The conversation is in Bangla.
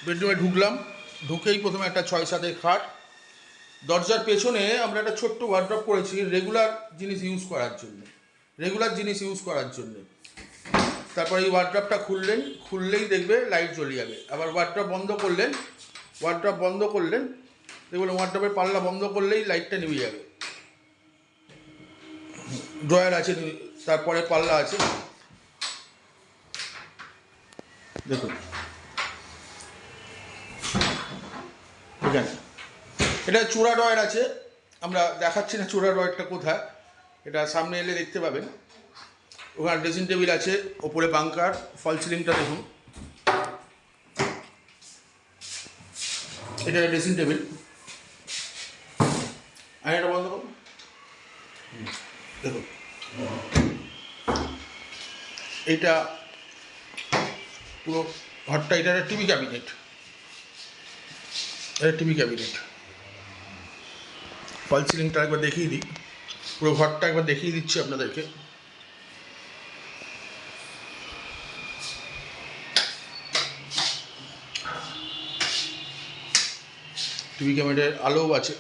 বেডরুমে ঢুকলাম, ঢুকেই প্রথমে একটা 6-7-এর খাট, দরজার পেছনে আমরা একটা ছোট্ট ওয়ার্ড্রপ করেছি রেগুলার জিনিস ইউজ করার জন্য। তারপর এই ওয়ার্ড্রপটা খুললেই দেখবে লাইট জ্বলে যাবে। আবার ওয়ার্ড্রপ বন্ধ করলেন দেখবেন ওয়ার্ড্রপের পাল্লা বন্ধ করলেই লাইটটা নিভে যাবে। ড্রয়ার আছে, তারপরে পাল্লা আছে, দেখুন এখানে এটা চূড়া ড্রয়ার আছে। আমরা দেখাচ্ছি না চূড়া ড্রয়ারটা কোথায়, এটা সামনে এলে দেখতে পাবেন। ওখানে ড্রেসিং টেবিল আছে, ওপরে বাঙ্কার, ফল সিলিংটা দেখুন, এটা ড্রেসিং টেবিল। আর এটা বন্ধ করুন, দেখুন এইটা পুরো ঘরটা, এটা টিভি ক্যাবিনেট, ফল সিলিংটা একবার দেখিয়ে দিই, পুরো ঘরটা একবার দেখিয়ে দিচ্ছি আপনাদেরকে। টিভি ক্যাবিনেটের আলোও আছে।